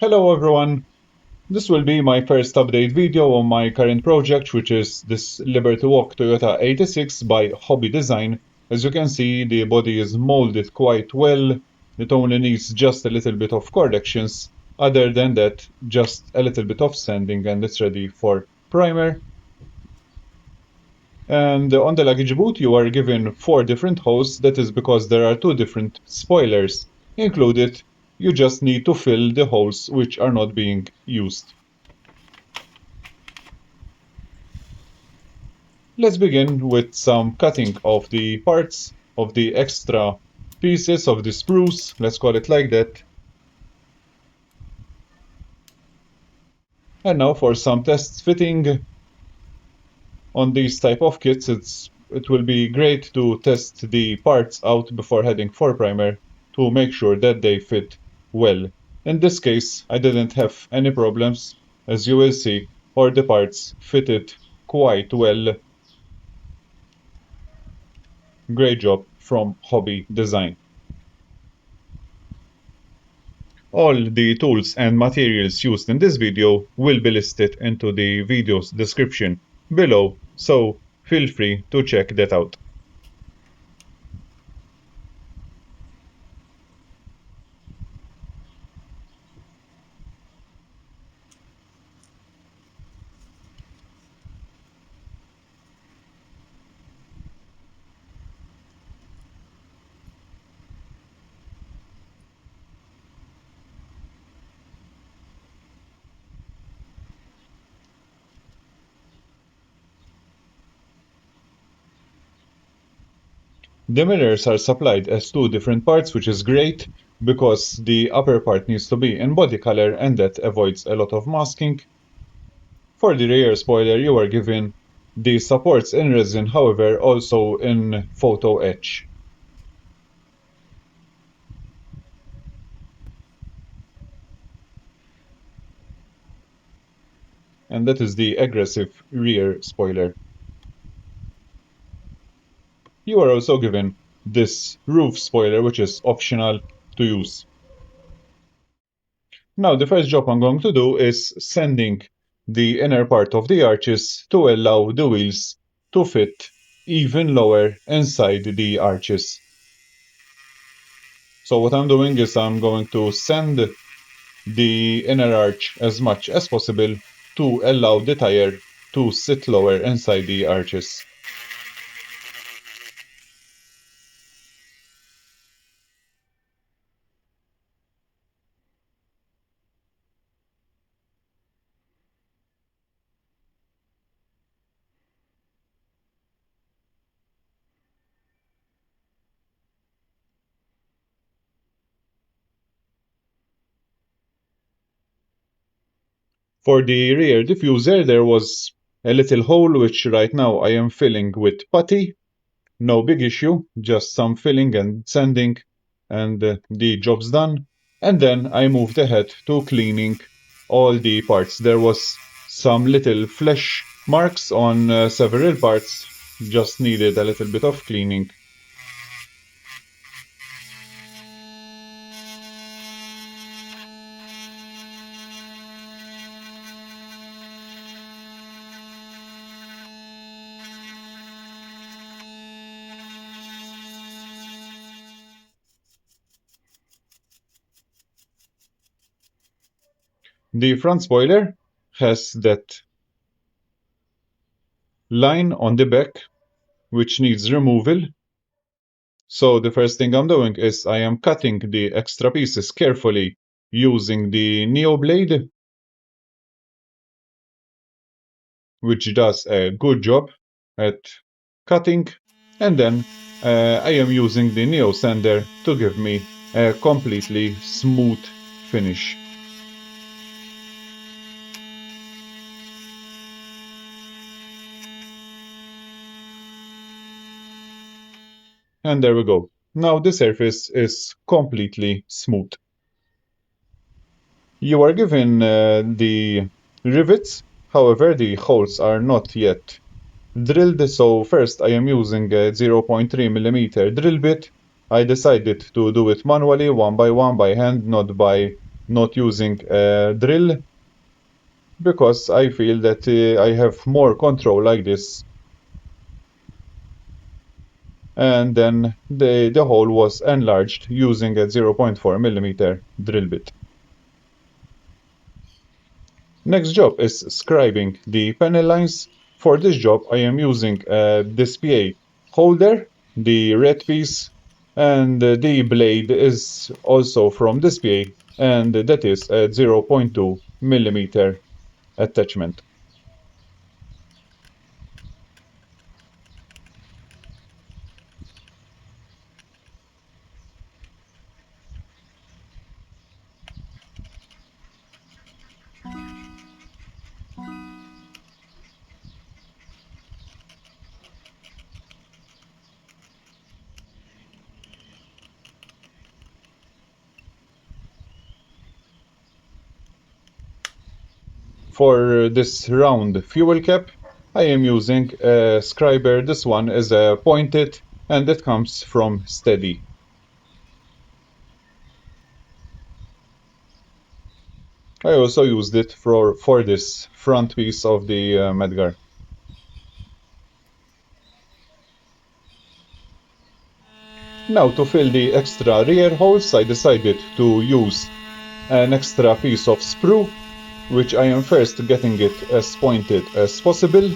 Hello everyone, this will be my first update video on my current project, which is this lbwk Toyota 86 by Hobby Design. As you can see, the body is molded quite well. It only needs just a little bit of corrections. Other than that, just a little bit of sanding and it's ready for primer. And on the luggage boot, you are given 4 different holes. That is because there are 2 different spoilers included. You just need to fill the holes which are not being used. Let's begin with some cutting of the parts, of the extra pieces of the spruce, let's call it like that. And now for some test fitting. On these type of kits, it will be great to test the parts out before heading for primer to make sure that they fit well. In this case, I didn't have any problems. As you will see, all the parts fitted quite well. Great job from Hobby Design. All the tools and materials used in this video will be listed into the video's description below, so feel free to check that out. The mirrors are supplied as 2 different parts, which is great because the upper part needs to be in body color and that avoids a lot of masking. For the rear spoiler, you are given the supports in resin, however also in photo etch. And that is the aggressive rear spoiler. You are also given this roof spoiler, which is optional to use. Now the first job I'm going to do is sanding the inner part of the arches to allow the wheels to fit even lower inside the arches. So what I'm doing is I'm going to sand the inner arch as much as possible to allow the tire to sit lower inside the arches. For the rear diffuser, there was a little hole which right now I am filling with putty. No big issue, just some filling and sanding, and the job's done. And then I moved ahead to cleaning all the parts. There was some little flesh marks on several parts, just needed a little bit of cleaning. The front spoiler has that line on the back which needs removal. So the first thing I'm doing is I am cutting the extra pieces carefully using the Neo blade, which does a good job at cutting, and then I am using the Neo sander to give me a completely smooth finish. And there we go. Now the surface is completely smooth. You are given the rivets, however the holes are not yet drilled, so first I am using a 0.3mm drill bit. I decided to do it manually, one by hand, not by not using a drill because I feel that I have more control like this. And then the hole was enlarged using a 0.4 millimeter drill bit. Next job is scribing the panel lines. For this job, I am using a display holder, the red piece, and the blade is also from display, and that is a 0.2 millimeter attachment. For this round fuel cap, I am using a scriber. This one is a pointed and it comes from Steady. I also used it for this front piece of the Medgar. Now to fill the extra rear holes, I decided to use an extra piece of sprue, which I am first getting it as pointed as possible.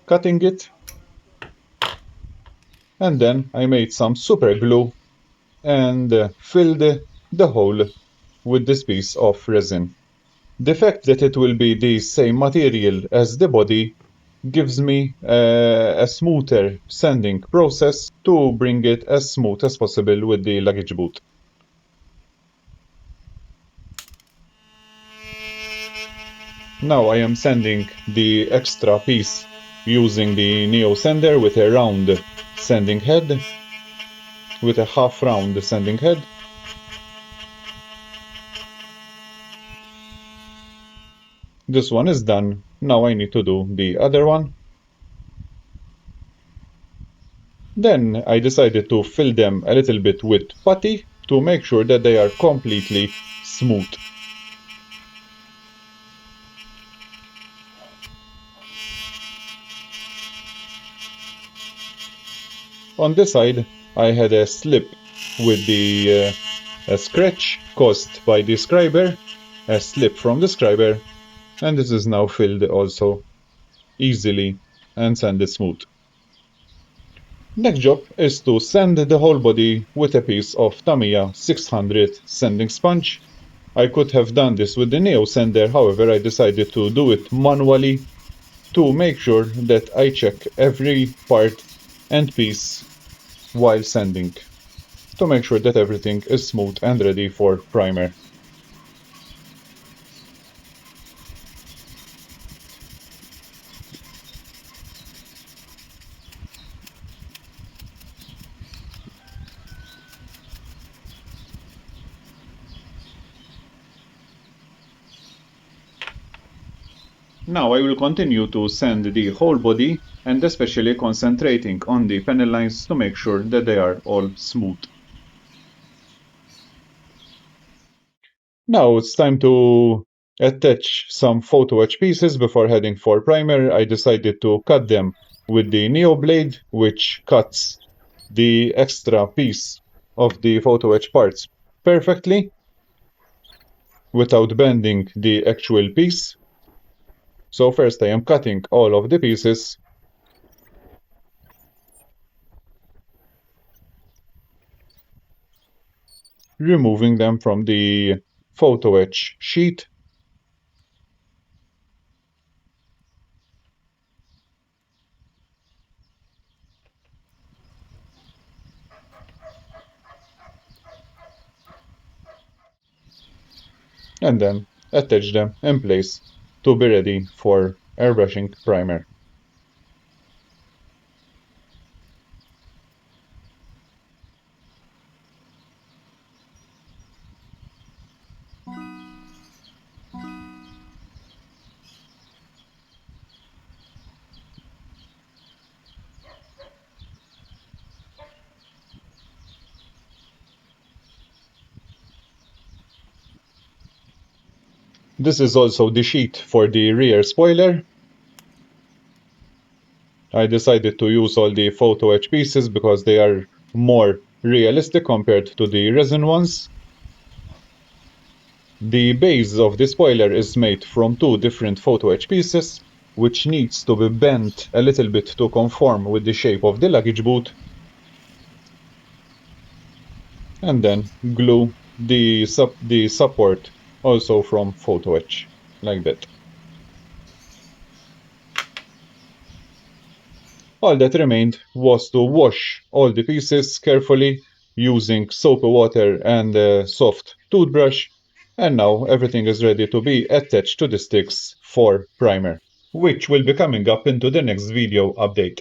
Cutting it, and then I made some super glue and filled the hole with this piece of resin. The fact that it will be the same material as the body gives me a smoother sanding process to bring it as smooth as possible with the luggage boot. Now I am sanding the extra piece using the Neo sander with a round sanding head, with a half round sanding head. This one is done. Now I need to do the other one. Then I decided to fill them a little bit with putty to make sure that they are completely smooth. On this side, I had a slip with the a scratch caused by the scriber, a slip from the scriber, and this is now filled also easily and sanded smooth. Next job is to sand the whole body with a piece of Tamiya 600 sanding sponge. I could have done this with the Neo sander, however I decided to do it manually to make sure that I check every part and piece while sanding, to make sure that everything is smooth and ready for primer. Now I will continue to sand the whole body and especially concentrating on the panel lines to make sure that they are all smooth. Now it's time to attach some photo etch pieces before heading for primer. I decided to cut them with the Neo blade, which cuts the extra piece of the photo etch parts perfectly without bending the actual piece. So first I am cutting all of the pieces, removing them from the photo etch sheet, and then attach them in place to be ready for airbrushing primer. This is also the sheet for the rear spoiler. I decided to use all the photo etch pieces because they are more realistic compared to the resin ones. The base of the spoiler is made from two different photo etch pieces, which needs to be bent a little bit to conform with the shape of the luggage boot, and then glue the support also from photo etch, like that. All that remained was to wash all the pieces carefully using soapy water and a soft toothbrush, and now everything is ready to be attached to the sticks for primer, which will be coming up into the next video update.